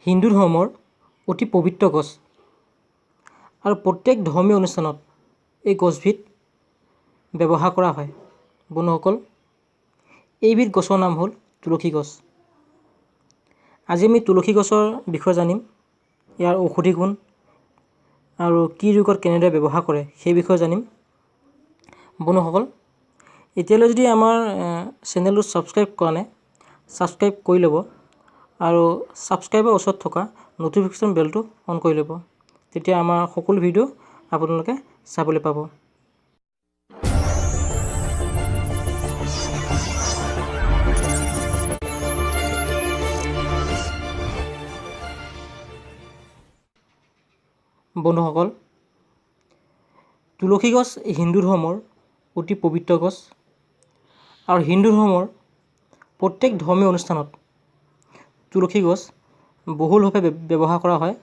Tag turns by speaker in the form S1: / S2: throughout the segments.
S1: হিন্দু ধৰ্মৰ অতি পবিত্ৰ গছ আৰু প্ৰত্যেক ধৰ্মীয় অনুষ্ঠানত এই গছবিধ ব্যৱহাৰ কৰা হয়। বন্ধুসকল, এইবিধ গছৰ নাম হ'ল তুলসী গছ। আজি আমি তুলসী গছৰ বিষয়ে জানিম, ইয়াৰ ঔষধি গুণ আৰু কি ৰোগত কেনেদৰে ব্যৱহাৰ কৰে সেই বিষয়ে জানিম। বন্ধুসকল, এতিয়ালৈ যদি আমাৰ চেনেলটো ছাবস্ক্ৰাইব কৰা নাই, ছাবস্ক্ৰাইব কৰি ল'ব আৰু ছাবস্ক্ৰাইবৰ ওচৰত থকা ন'টিফিকেশ্যন বেলটো অন কৰি ল'ব। তেতিয়া আমাৰ সকলো ভিডিঅ' আপোনালোকে চাবলৈ পাব। বন্ধুসকল, তুলসী গছ হিন্দু ধৰ্মৰ অতি পবিত্ৰ গছ আৰু হিন্দু ধৰ্মৰ প্ৰত্যেক ধৰ্মীয় অনুষ্ঠানত তুলসী গছ বহুলভাৱে ব্যৱহাৰ কৰা হয়।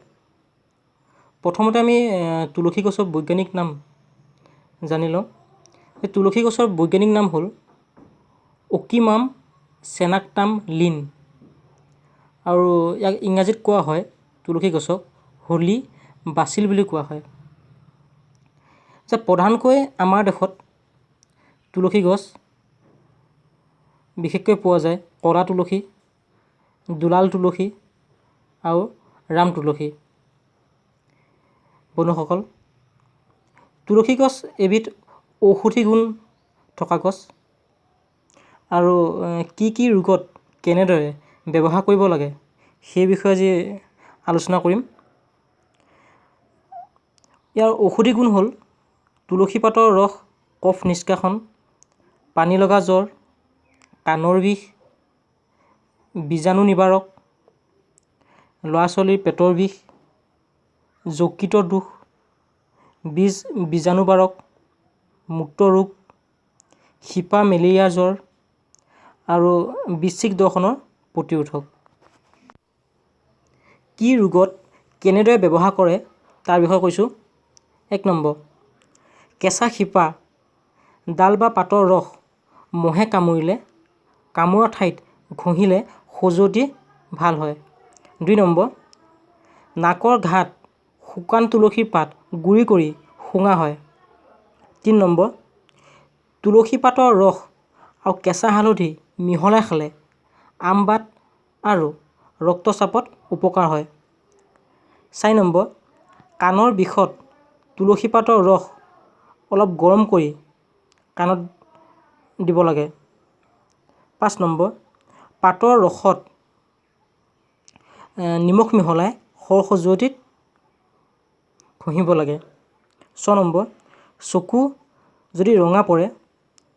S1: প্ৰথমতে আমি তুলসী গছৰ বৈজ্ঞানিক নাম জানি লওঁ। এই তুলসী গছৰ বৈজ্ঞানিক নাম হ'ল অকিমাম চেনাক্টাম লিন, আৰু ইয়াক ইংৰাজীত কোৱা হয় তুলসী গছক হোলি বাচিল বুলি কোৱা হয়। যে প্ৰধানকৈ আমাৰ দেশত তুলসী গছ বিশেষকৈ পোৱা যায় কলা তুলসী, দুলাল তুলসী আৰু ৰাম তুলসী। বন্ধুসকল, তুলসী গছ এবিধ ঔষধি গুণ থকা গছ আৰু কি কি ৰোগত কেনেদৰে ব্যৱহাৰ কৰিব লাগে সেই বিষয়ে আজি আলোচনা কৰিম। ইয়াৰ ঔষধি গুণ হ'ল তুলসী পাতৰ ৰস কফ নিষ্কাশন, পানী লগা জ্বৰ, কাণৰ বিষ, বীজাণু নিবাৰক, ল'ৰা ছোৱালীৰ পেটৰ বিষ, যকৃতৰ দোষ, বীজাণুবাৰক, মূত্ৰ ৰোগ, শিপা মেলেৰিয়া জ্বৰ আৰু বৃশ্চিক দৰ্শনৰ প্ৰতিৰোধক। কি ৰোগত কেনেদৰে ব্যৱহাৰ কৰে তাৰ বিষয়ে কৈছোঁ। 1 নম্বৰ, কেঁচা শিপা, ডাল বা পাতৰ ৰস মহে কামুৰিলে, কামোৰা ঠাইত ঘঁহিলে খজুৱতি ভাল হয়। 2 নম্বৰ, নাকৰ ঘাট শুকান তুলসীৰ পাত গুৰি কৰি শুঙা হয়। 3 নম্বৰ, তুলসী পাতৰ ৰস আৰু কেঁচা হালধি মিহলাই খালে আমবাত আৰু ৰক্তচাপত উপকাৰ হয়। 4 নম্বৰ, কাণৰ বিষত তুলসী পাতৰ ৰস অলপ গৰম কৰি কাণত দিব লাগে। 5 নম্বৰ, পাতৰ ৰসত নিমখ মিহলাই খৰ খজুৱতিত ঘঁহিব লাগে। 6 নম্বৰ, চকু যদি ৰঙা পৰে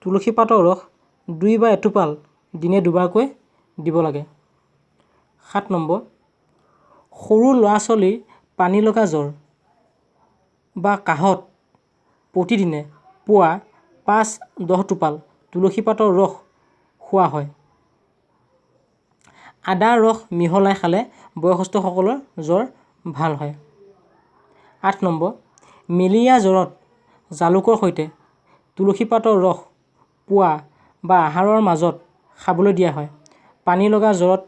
S1: তুলসী পাতৰ ৰস 2 বা এটোপাল দিনে 2বাৰকৈ দিব লাগে। 7 নম্বৰ, সৰু ল'ৰা ছোৱালীৰ পানী লগা জ্বৰ বা কাহত প্ৰতিদিনে পুৱা 5-10 টোপাল তুলসী পাতৰ ৰস খোৱা হয়। আদাৰ ৰস মিহলাই খালে বয়সস্থসকলৰ জ্বৰ ভাল হয়। 8 নম্বৰ, মেলেৰিয়া জ্বৰত জালুকৰ সৈতে তুলসী পাতৰ ৰস পুৱা বা আহাৰৰ মাজত খাবলৈ দিয়া হয়। পানী লগা জ্বৰত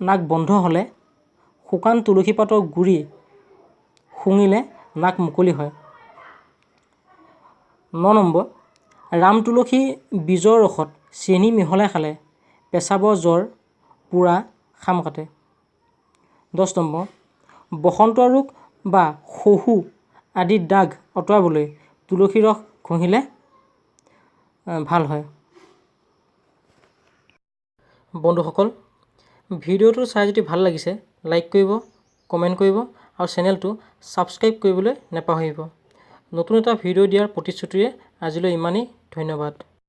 S1: নাক বন্ধ হ'লে শুকান তুলসী পাতৰ গুৰি শুঙিলে নাক মুকলি হয়। 9 নম্বৰ, ৰাম তুলসী বীজৰ ৰসত চেনি মিহলাই খালে পেচাবৰ জ্বৰ পুৰা খাম কাটে। 10 নম্বৰ, বসন্ত ৰোগ বা শহু আদিৰ দাগ আঁতৰাবলৈ তুলসী ৰস ঘঁহিলে ভাল হয়। বন্ধুসকল, ভিডিঅ'টো চাই যদি ভাল লাগিছে লাইক কৰিব, কমেণ্ট কৰিব আৰু চেনেলটো ছাবস্ক্ৰাইব কৰিবলৈ নাপাহৰিব। নতুন এটা ভিডিঅ' দিয়াৰ প্ৰতিশ্ৰুতিৰে আজিলৈ ইমানেই। ধন্যবাদ।